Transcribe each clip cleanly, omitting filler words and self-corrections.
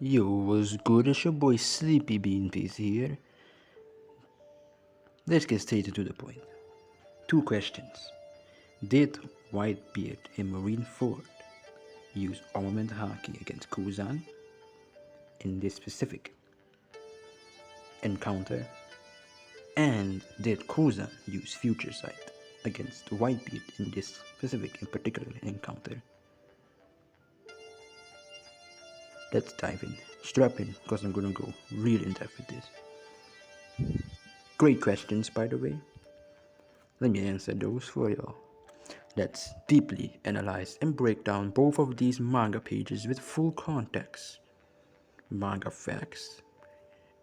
Yo, what's good? It's your boy Sleepy Bean Piece here. Let's get straight to the point. Two questions. Did Whitebeard in Marineford use armament Haki against Kuzan in this specific encounter? And did Kuzan use Future Sight against Whitebeard in this specific and particular encounter? Let's dive in. Strap in, because I'm gonna go real in depth with this. Great questions, by the way. Let me answer those for y'all. Let's deeply analyze and break down both of these manga pages with full context, manga facts,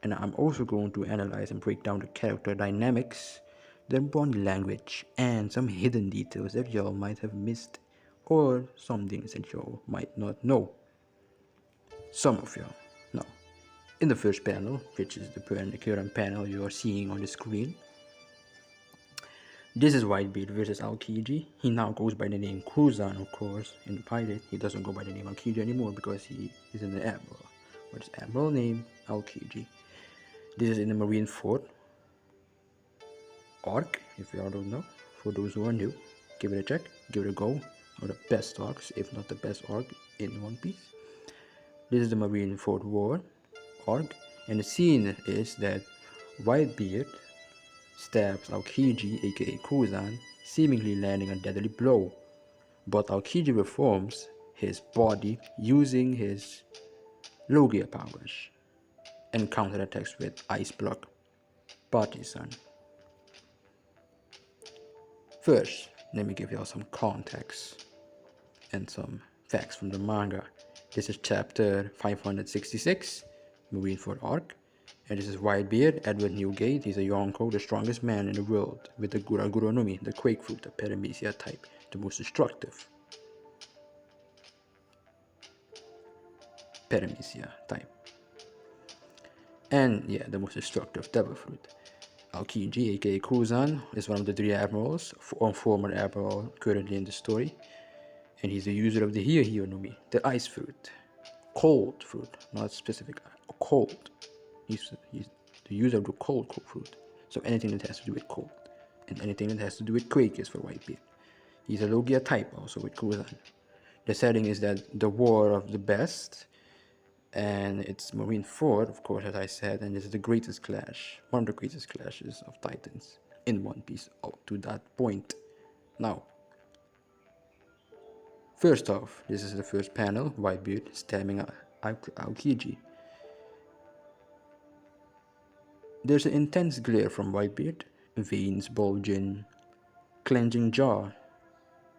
and I'm also going to analyze and break down the character dynamics, their body language, and some hidden details that y'all might have missed, or some things that y'all might not know. Some of y'all know. In the first panel, which is the current panel you are seeing on the screen, this is Whitebeard versus Aokiji. He now goes by the name Kuzan, of course, in the pilot. He doesn't go by the name Aokiji anymore because he is in the Admiral. But his Admiral name, Aokiji. This is in the Marineford arc, if y'all don't know. For those who are new, give it a check, give it a go. One of the best arcs, if not the best arc in One Piece. This is the Marineford War arc, and the scene is that Whitebeard stabs Aokiji, aka Kuzan, seemingly landing a deadly blow. But Aokiji reforms his body using his Logia powers and counterattacks with Ice Block Partisan. First, let me give y'all some context and some facts from the manga. This is chapter 566, Marineford Arc. And this is Whitebeard, Edward Newgate. He's a Yonko, the strongest man in the world, with the Gura no Mi, the Quake Fruit, the Paramecia type, the most destructive Paramecia type. And yeah, the most destructive Devil Fruit. Aokiji, aka Kuzan, is one of the three admirals, or former admiral currently in the story. And he's the user of the Hiyo no Mi, the Ice Fruit. Cold fruit, not specific, cold. He's the user of the cold fruit. So anything that has to do with cold, and anything that has to do with quake is for Whitebeard. He's a Logia type also with Kuzan. The setting is that the war of the best, and it's Marineford, of course, as I said, and this is the greatest clash, one of the greatest clashes of Titans in One Piece up to that point. Now, first off, this is the first panel, Whitebeard stabbing Aokiji. There's an intense glare from Whitebeard, veins bulging, clenching jaw,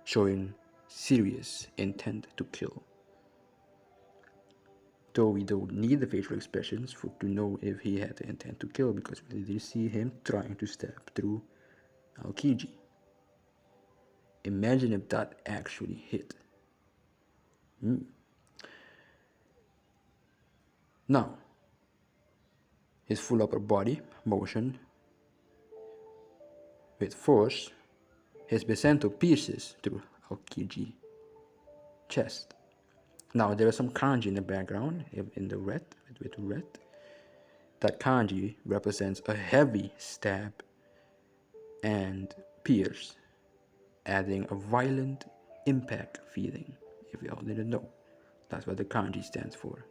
showing serious intent to kill. Though we don't need the facial expressions to know if he had the intent to kill, because we did see him trying to stab through Aokiji. Imagine if that actually hit. Now, his full upper body motion with force, his Becento pierces through Aokiji chest. Now there is some kanji in the background, in the red, with red. That kanji represents a heavy stab and pierce, adding a violent impact feeling. If y'all didn't know, that's what the kanji stands for.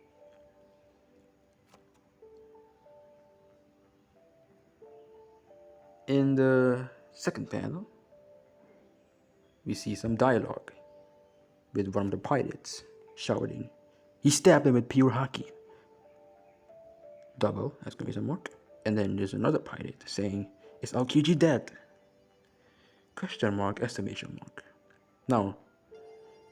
In the second panel, we see some dialogue with one of the pirates shouting, "He stabbed him with pure haki." Double exclamation mark. And then there's another pirate saying, "Is Aokiji dead?" Question mark, exclamation mark. Now,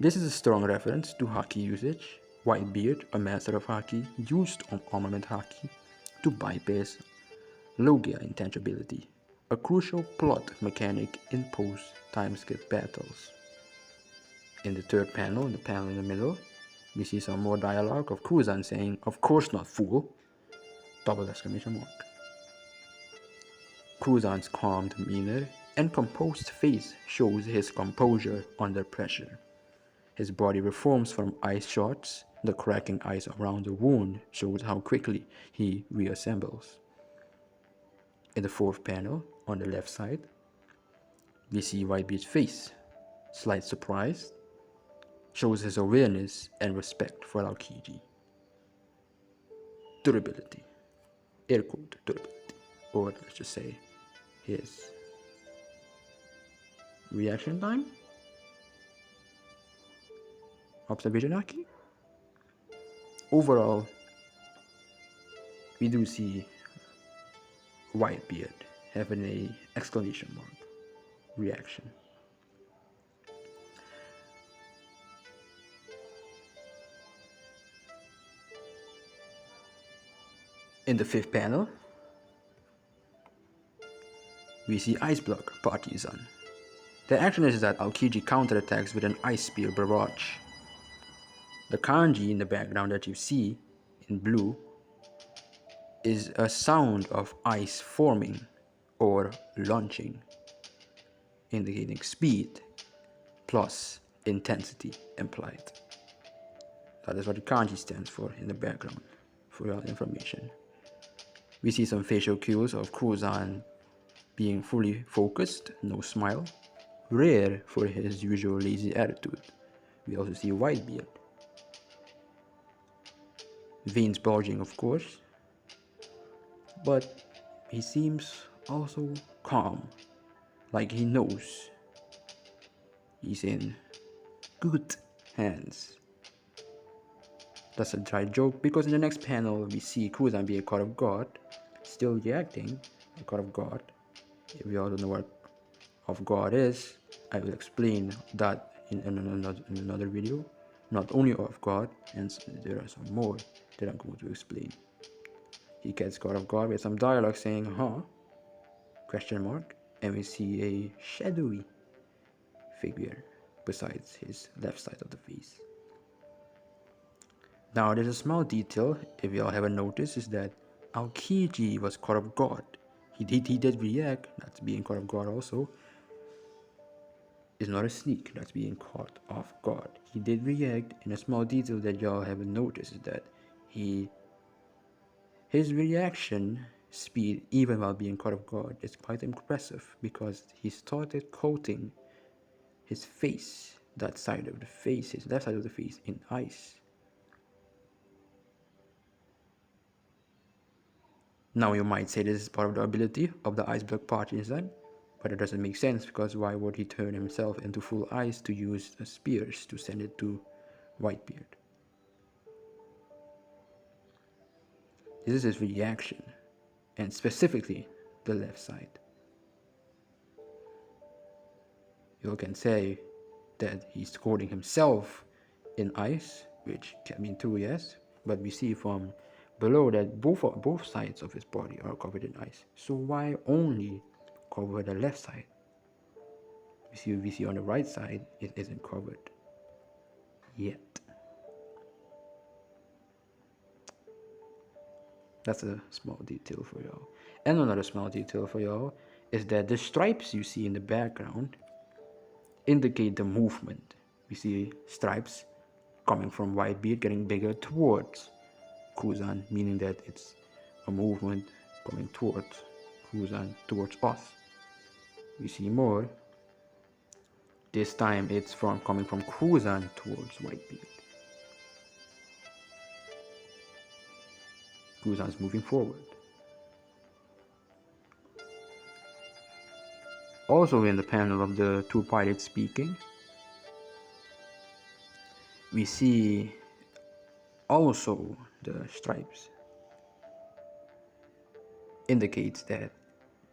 this is a strong reference to haki usage. Whitebeard, a master of haki, used armament haki to bypass Logia intangibility, a crucial plot mechanic in post-time skip battles. In the third panel, the panel in the middle, we see some more dialogue of Kuzan saying, "Of course not, fool!" Double exclamation mark. Kuzan's calm demeanor and composed face shows his composure under pressure. His body reforms from ice shots The cracking ice around the wound shows how quickly he reassembles. In the fourth panel, on the left side, we see Whitebeard's face. Slight surprise shows his awareness and respect for Aokiji. Durability, air quote durability, or let's just say his reaction time, observation Haki. Overall, we do see Whitebeard having a exclamation mark reaction. In the fifth panel, we see Ice Block Partisan. The action is that Aokiji counterattacks with an Ice Spear barrage. The kanji in the background that you see in blue is a sound of ice forming or launching, indicating speed plus intensity implied. That is what the kanji stands for in the background, for your information. We see some facial cues of Kuzan being fully focused, no smile, rare for his usual lazy attitude. We also see Whitebeard. Veins bulging, of course, but he seems also calm, like he knows he's in good hands. That's a dry joke, because in the next panel we see Kuzan being a god of God, still reacting, a god of God. If we all don't know what of God is, I will explain that in another video. Not only of God, and there are some more that I'm going to explain. He gets God of God with some dialogue saying, huh? Question mark. And we see a shadowy figure besides his left side of the face. Now there's a small detail, if you all haven't noticed, is that Aokiji was God of God. He did react, that's being God of God also. It's not a sneak, that's being caught off guard. He did react, and a small detail that y'all haven't noticed is that his reaction speed, even while being caught off guard, is quite impressive, because he started coating his face, that side of the face, his left side of the face, in ice. Now you might say this is part of the ability of the Ice Block Partisan, but it doesn't make sense, because why would he turn himself into full ice to use spears to send it to Whitebeard? This is his reaction, and specifically the left side. You can say that he's coating himself in ice, which can mean true, yes, but we see from below that both sides of his body are covered in ice. So why only cover the left side? We see on the right side it isn't covered yet. That's a small detail for y'all. And another small detail for y'all is that the stripes you see in the background indicate the movement. We see stripes coming from Whitebeard getting bigger towards Kuzan, meaning that it's a movement coming towards Kuzan, towards us. We see more. This time it's coming from Kuzan towards Whitebeard. Kuzan's moving forward. Also in the panel of the two pilots speaking, we see also the stripes indicates that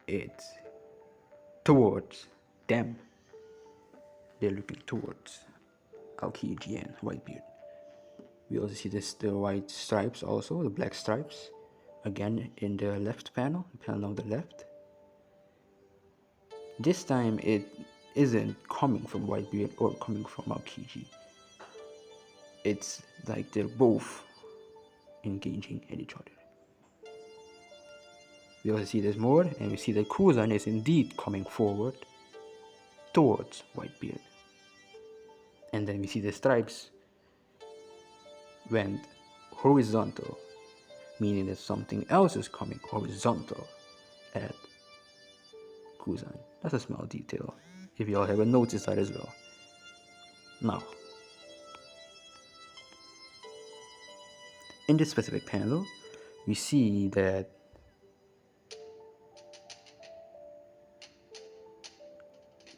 it's towards them. They're looking towards Aokiji and Whitebeard. We also see the white stripes also, the black stripes, again in the left panel, the panel on the left. This time it isn't coming from Whitebeard or coming from Aokiji. It's like they're both engaging at each other. We also see there's more, and we see that Kuzan is indeed coming forward towards Whitebeard. And then we see the stripes went horizontal, meaning that something else is coming horizontal at Kuzan. That's a small detail, if y'all haven't noticed that as well. Now, in this specific panel, we see that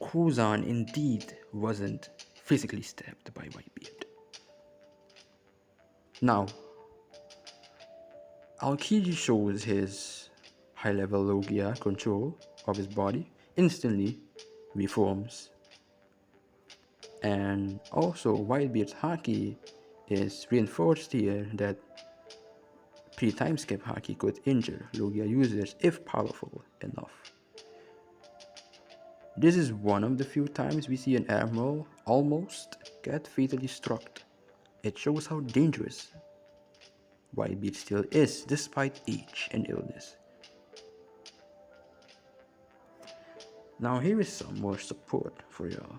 Kuzan indeed wasn't physically stabbed by Whitebeard. Now, Aokiji shows his high-level Logia control of his body, instantly reforms. And also, Whitebeard's Haki is reinforced here that pre-time skip Haki could injure Logia users if powerful enough. This is one of the few times we see an admiral almost get fatally struck. It shows how dangerous Whitebeard still is despite age and illness. Now here is some more support for y'all.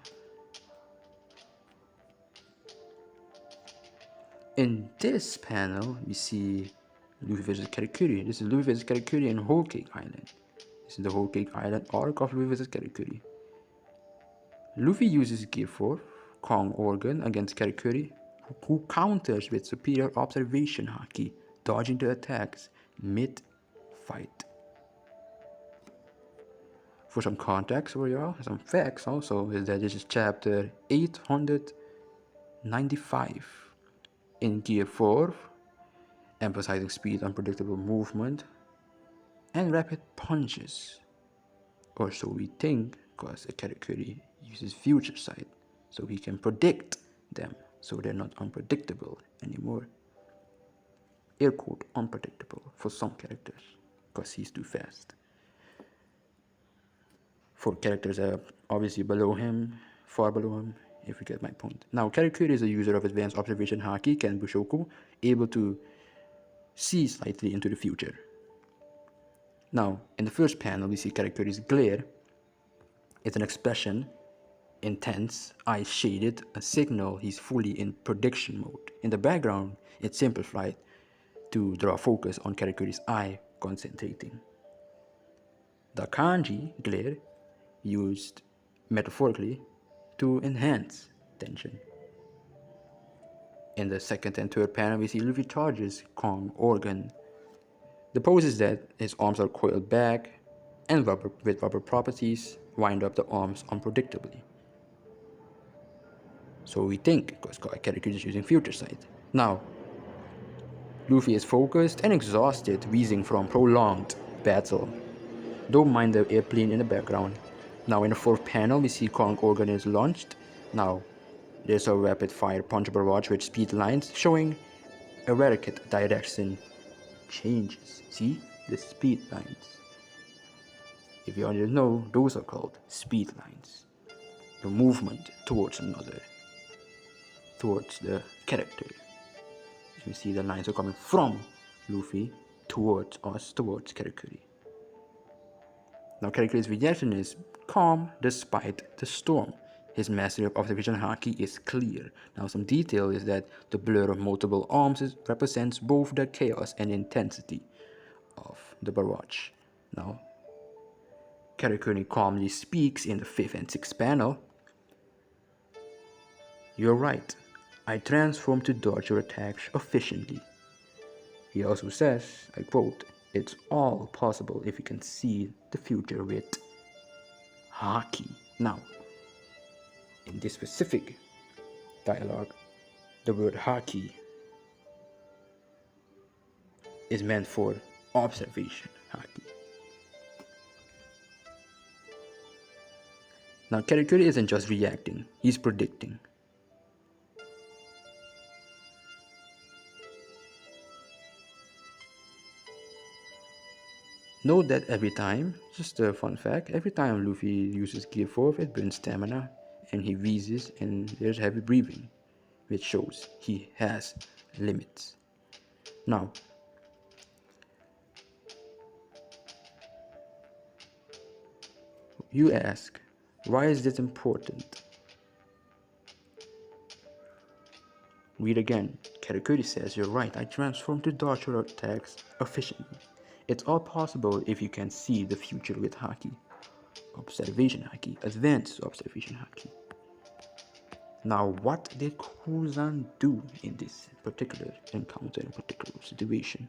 In this panel, we see Luffy vs. Katakuri. This is Luffy vs. Katakuri in Whole Cake Island. This is the Whole Cake Island arc of Luffy vs. Katakuri. Luffy uses Gear 4, Kong Organ against Katakuri, who counters with superior observation Haki, dodging the attacks mid-fight. For some context for y'all, some facts also, is that this is chapter 895 in Gear 4, emphasizing speed, unpredictable movement, and rapid punches. Or so we think, because a Katakuri uses future sight, so he can predict them, so they're not unpredictable anymore. Air quote, unpredictable for some characters, because he's too fast. For characters that are obviously below him, far below him, if you get my point. Now, Katakuri is a user of advanced observation Haki, Ken Bushoku, able to see slightly into the future. Now, in the first panel, we see Katakuri's glare. It's an expression, intense, eyes shaded, a signal he's fully in prediction mode. In the background, it's simplified to draw focus on Katakuri's eye concentrating. The kanji, glare, used metaphorically to enhance tension. In the second and third panel, we see Luffy charges Kong Organ. The pose is that his arms are coiled back and with rubber properties wind up the arms unpredictably. So we think, because Katakuri is using future sight. Now, Luffy is focused and exhausted, wheezing from prolonged battle. Don't mind the airplane in the background. Now in the fourth panel, we see Kong Organ is launched. Now, there's a rapid fire punch barrage with speed lines showing erratic direction changes. See? The speed lines. If you already know, those are called speed lines. The movement towards another, towards the character. You see the lines are coming from Luffy towards us, towards Katakuri. Now Katakuri's reaction is calm despite the storm. His mastery of observation Haki is clear. Now some detail is that the blur of multiple arms represents both the chaos and intensity of the barrage. Now Katakuri calmly speaks in the 5th and 6th panel. You're right. I transform to dodge your attacks efficiently. He also says, I quote, it's all possible if you can see the future with Haki. Now, in this specific dialogue, the word Haki is meant for observation Haki. Now, Katakuri isn't just reacting, he's predicting. Note that every time, just a fun fact, every time Luffy uses Gear 4, it burns stamina, and he wheezes, and there's heavy breathing, which shows he has limits. Now, you ask, why is this important? Read again. Katakuri says, "You're right, I transform to dodge your attacks efficiently. It's all possible if you can see the future with Haki. Observation Haki. Advanced observation Haki." Now, what did Kuzan do in this particular encounter, in particular situation?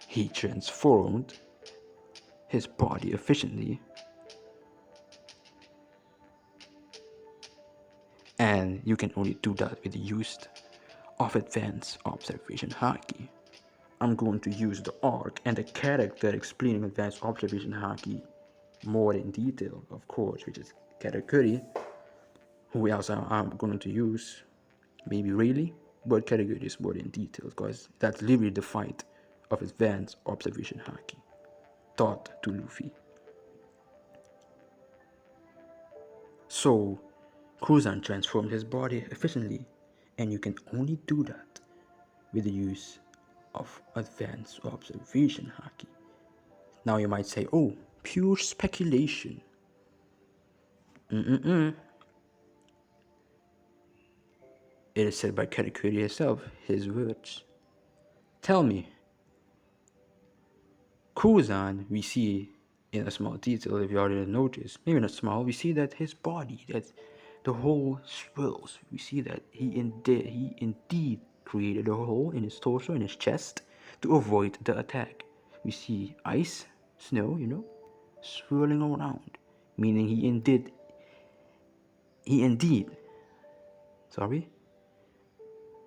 He transformed his body efficiently, and you can only do that with the use of advanced observation Haki. I'm going to use the arc and the character explaining advanced observation Haki more in detail, of course, which is Katakuri, who else I'm going to use, maybe really, but Katakuri is more in detail because that's literally the fight of advanced observation Haki taught to Luffy. So Kuzan transformed his body efficiently, and you can only do that with the use of advanced observation Haki. Now you might say, oh, pure speculation. It is said by Katakuri himself, his words. Tell me, Kuzan, we see in a small detail, if you already noticed, maybe not small, we see that his body, that the hole swells. We see that he indeed created a hole in his torso, in his chest, to avoid the attack. We see ice, snow, swirling around, meaning he indeed,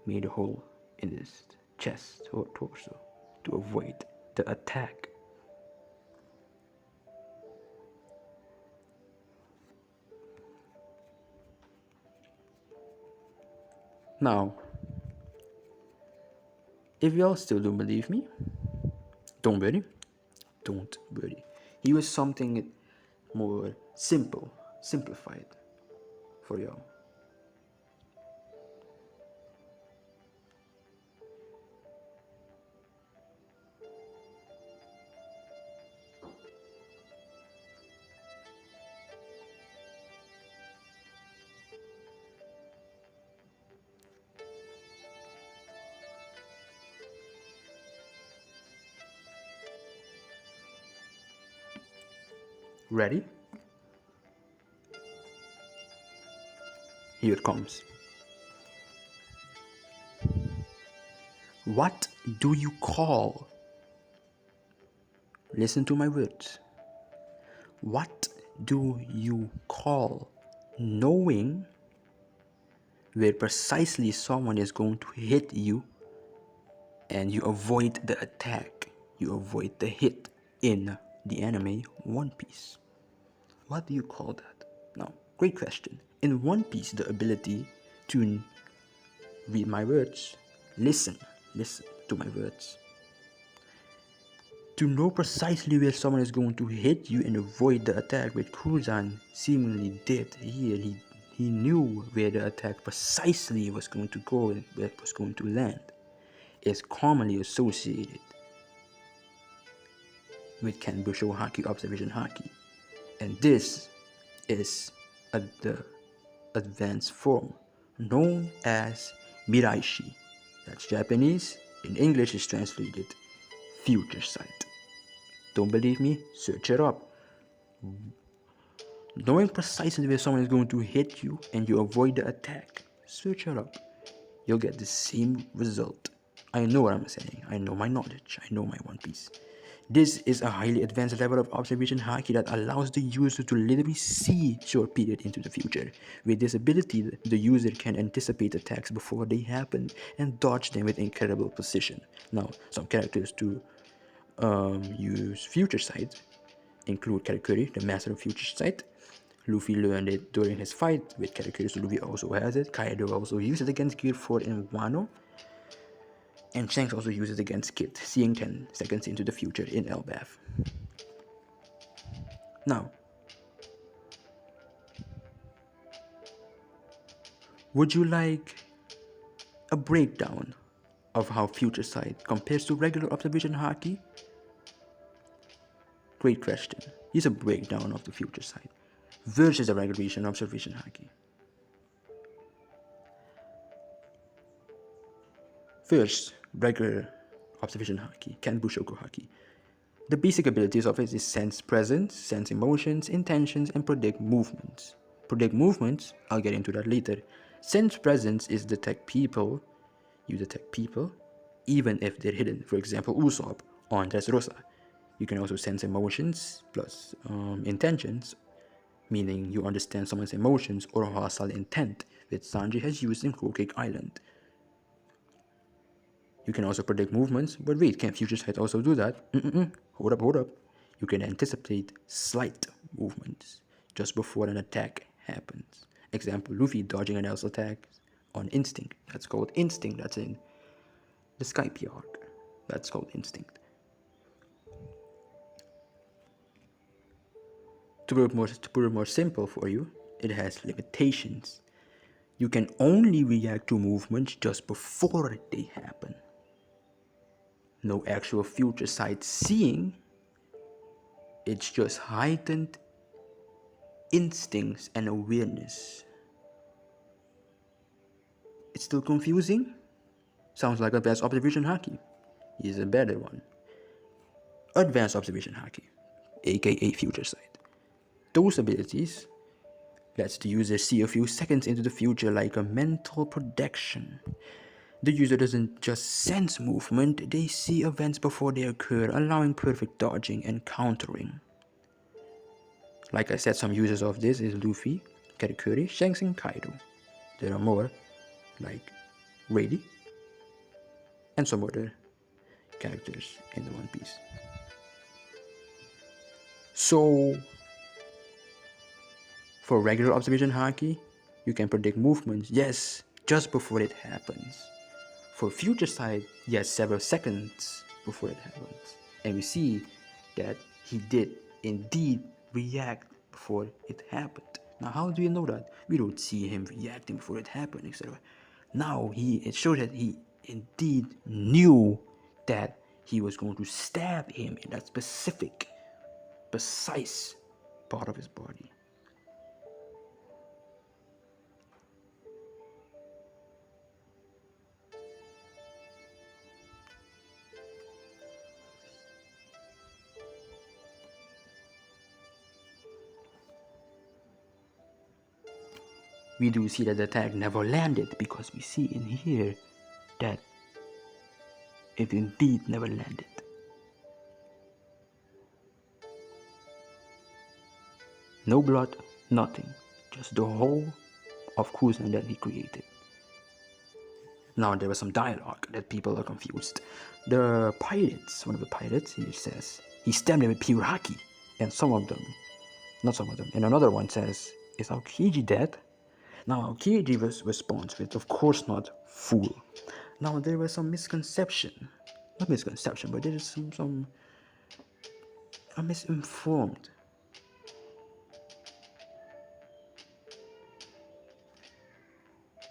made a hole in his chest or torso to avoid the attack. Now, if y'all still don't believe me, don't worry. Don't worry. He was something more simplified for y'all. Ready? Here it comes. What do you call? Listen to my words. What do you call knowing where precisely someone is going to hit you and you avoid the attack? You avoid the hit in the anime One Piece. What do you call that? Now, great question. In One Piece, the ability to read my words, listen to my words, to know precisely where someone is going to hit you and avoid the attack, which Kuzan seemingly did here. He knew where the attack precisely was going to go and where it was going to land. Is commonly associated with Kenbusho Haki, Observation Haki. And this is the advanced form known as Miraishi. That's Japanese. In English is translated future sight. Don't believe me? Search it up. Knowing precisely where someone is going to hit you and you avoid the attack, search it up. You'll get the same result. I know what I'm saying. I know my knowledge. I know my One Piece. This is a highly advanced level of observation Haki that allows the user to literally see short period into the future. With this ability, the user can anticipate attacks before they happen and dodge them with incredible precision. Now, some characters to use future sight include Katakuri, the master of future sight. Luffy learned it during his fight with Katakuri, so Luffy also has it. Kaido also used it against Gear 4 in Wano. And Shanks also uses it against Kid, seeing 10 seconds into the future in Elbaf. Now, would you like a breakdown of how future sight compares to regular observation Haki? Great question. Here's a breakdown of the future sight versus the regulation observation Haki. First, regular observation haki, Kenbushoku haki. The basic abilities of it is sense presence, sense emotions, intentions, and predict movements. Predict movements, I'll get into that later. Sense presence is detect people, you detect people, even if they're hidden. For example, Usopp on Dressrosa. You can also sense emotions plus intentions, meaning you understand someone's emotions or hostile intent, which Sanji has used in Whole Cake Island. You can also predict movements, but wait, can Future Sight also do that? Hold up. You can anticipate slight movements just before an attack happens. Example, Luffy dodging an else attack on instinct. That's called instinct. That's in the Skype arc. That's called instinct. To put it more simple for you, it has limitations. You can only react to movements just before they happen. No actual future sight seeing, it's just heightened instincts and awareness. It's still confusing? Sounds like advanced observation haki. Here's a better one. Advanced observation haki, aka future sight. Those abilities lets the user see a few seconds into the future like a mental projection. The user doesn't just sense movement, they see events before they occur, allowing perfect dodging and countering. Like I said, some users of this is Luffy, Katakuri, Shanks, and Kaido. There are more, like Rayleigh, and some other characters in the One Piece. So, for regular observation haki, you can predict movements, yes, just before it happens. For future sight, yes, several seconds before it happens. And we see that he did indeed react before it happened. Now, how do you know that? We don't see him reacting before it happened, etc. Now, it showed that he indeed knew that he was going to stab him in that specific, precise part of his body. We do see that the attack never landed because we see in here that it indeed never landed. No blood, nothing. Just the whole of Kuzan that he created. Now there was some dialogue that people are confused. The pirates, one of the pirates, he says, he stabbed him with pure haki. And some of them, not some of them, and another one says, is Aokiji dead? Now Aokiji responds with, of course not, fool. Now there was some misconception. Not misconception, but there is some misinformed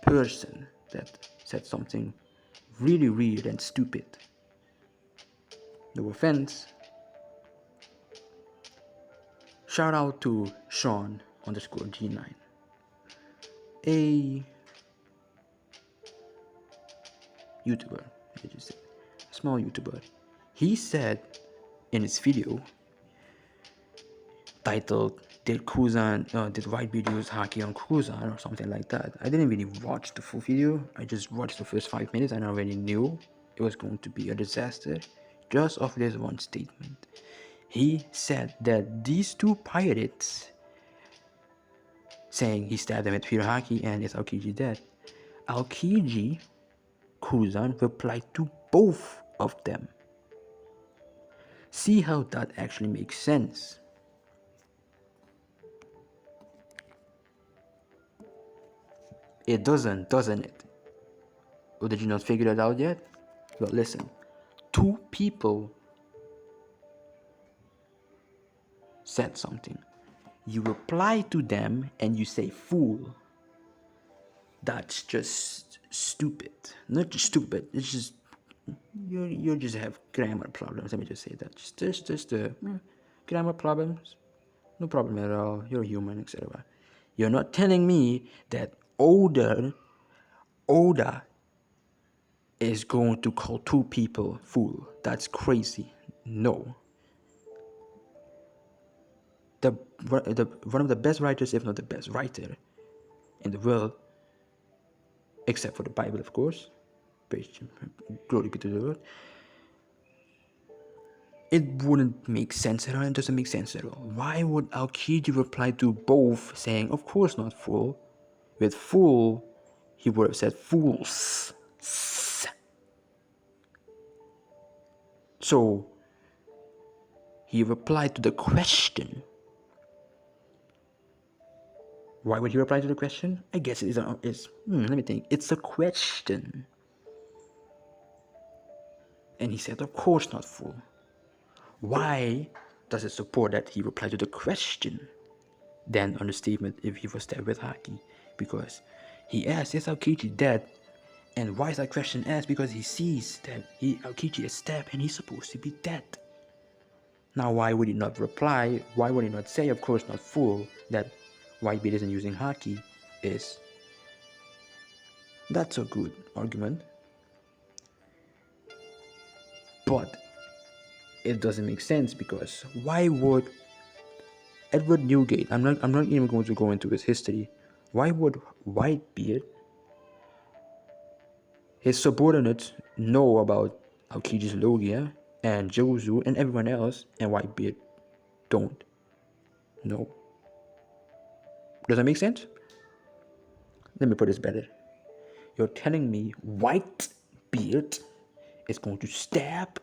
person that said something really weird and stupid. No offense. Shout out to Sean underscore G9. A YouTuber, I just said. A small YouTuber. He said in his video titled did Whitebeard use Haki on Kuzan or something like that. I didn't really watch the full video. I just watched the first 5 minutes and I already knew it was going to be a disaster just off this one statement. He said that these two pirates saying he stabbed them with pure Haki and is Aokiji dead. Aokiji Kuzan replied to both of them. See how that actually makes sense. It doesn't it? Or did you not figure it out yet? Well, listen. Two people said something. You reply to them and you say fool. That's just stupid. Not just stupid. It's just you just have grammar problems. Let me just say that. Just grammar problems. No problem at all. You're human, etc. You're not telling me that Oda is going to call two people fool. That's crazy. No. The one of the best writers, if not the best writer in the world, except for the Bible, of course. Glory be to the Lord. It wouldn't make sense at all. It doesn't make sense at all. Why would Aokiji reply to both saying, of course not fool? With fool, he would have said fools. So he replied to the question. Why would he reply to the question? I guess it is. Let me think. It's a question. And he said, of course not, fool. Why does it support that he replied to the question than on the statement if he was stabbed with Haki? Because he asked, is Aokiji dead? And why is that question asked? Because he sees that Aokiji is stabbed and he's supposed to be dead. Now, why would he not reply? Why would he not say, of course not, fool, that Whitebeard isn't using Haki? That's a good argument. But it doesn't make sense, because why would Edward Newgate, I'm not even going to go into his history, why would Whitebeard, his subordinates, know about Aokiji's Logia and Jozu and everyone else, and Whitebeard don't know? Does that make sense? Let me put this better. You're telling me Whitebeard is going to stab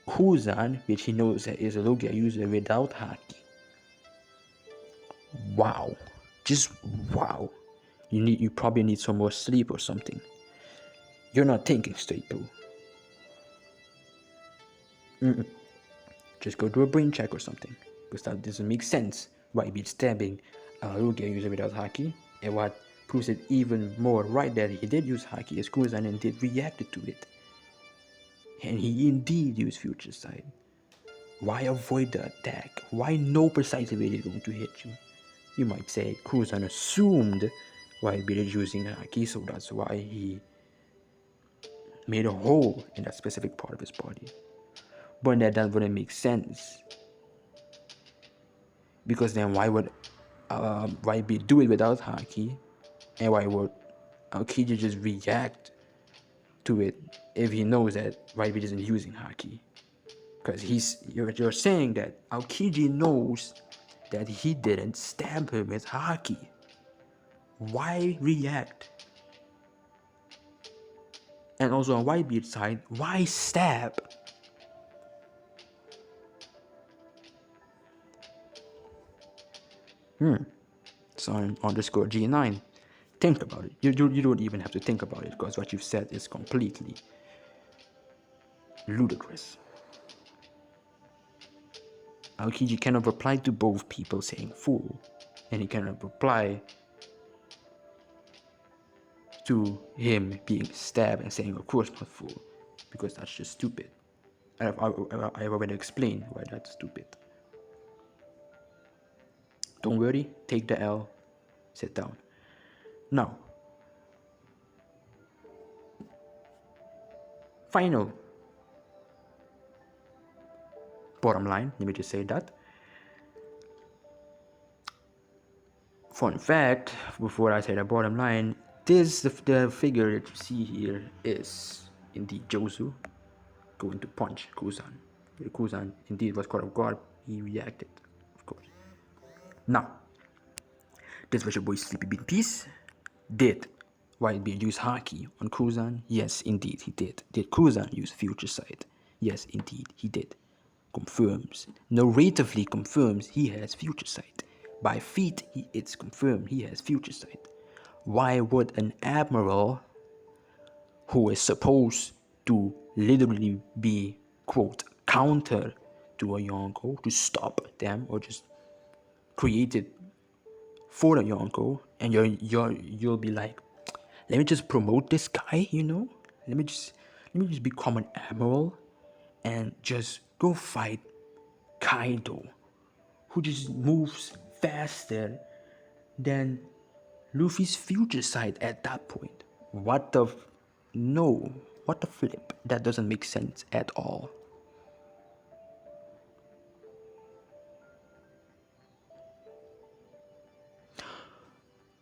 Kuzan, which he knows is a Logia user, without Haki. Wow. Just wow. You probably need some more sleep or something. You're not thinking straight, bro. Just go do a brain check or something, because that doesn't make sense. Why be stabbing a Logia user without Haki? And what proves it even more right that he did use Haki is Kuzan and did reacted to it. And he indeed used Future Sight. Why avoid the attack? Why know precisely where it's going to hit you? You might say Kuzan assumed Whitebeard is using Haki, so that's why he made a hole in that specific part of his body. But that wouldn't make sense. Because then why would Whitebeard do it without Haki? And why would Aokiji just react to it if he knows that Whitebeard isn't using Haki? Because you're saying that Aokiji knows that he didn't stab him with Haki. Why react? And also on Whitebeard's side, why stab? So underscore G9. Think about it. You don't even have to think about it, because what you've said is completely ludicrous. Aokiji cannot reply to both people saying fool, and he cannot reply to him being stabbed and saying of course not fool, because that's just stupid. I've already explained why that's stupid. Don't worry, take the L, sit down. Now, final bottom line, let me just say that. Fun fact, before I say the bottom line, the figure that you see here is indeed Jozu going to punch Kuzan. Kuzan indeed was caught off guard, he reacted, of course. Now, this was your boy Sleepy Bean Peace. Did Whitebeard use Haki on Kuzan? Yes, indeed he did. Did Kuzan use Future Sight? Yes, indeed he did. Confirms, narratively confirms he has Future Sight. By feat, it's confirmed he has Future Sight. Why would an admiral who is supposed to literally be, quote, counter to a Yonko, to stop them, or just created for the Yonko, and you'll be like, let me just promote this guy, let me just become an admiral and just go fight Kaido, who just moves faster than Luffy's Future Sight at that point. What the No, what the flip? That doesn't make sense at all.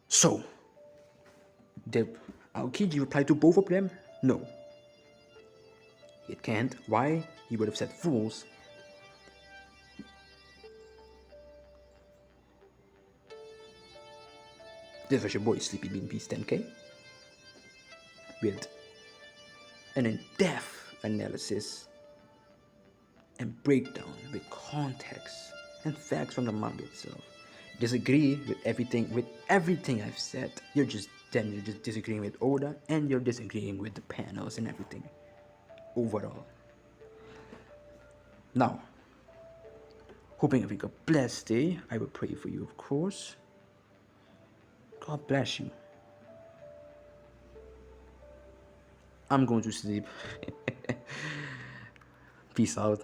So, the Aokiji replied to both of them? No, it can't. Why? He would have said fools. This was your boy Sleepy Bean Beast 10K with an in-depth analysis and breakdown with context and facts from the manga itself. Disagree with everything I've said. You're just disagreeing with Oda and you're disagreeing with the panels and everything overall. Now, hoping having a blessed day. I will pray for you, of course. God bless you. I'm going to sleep. Peace out.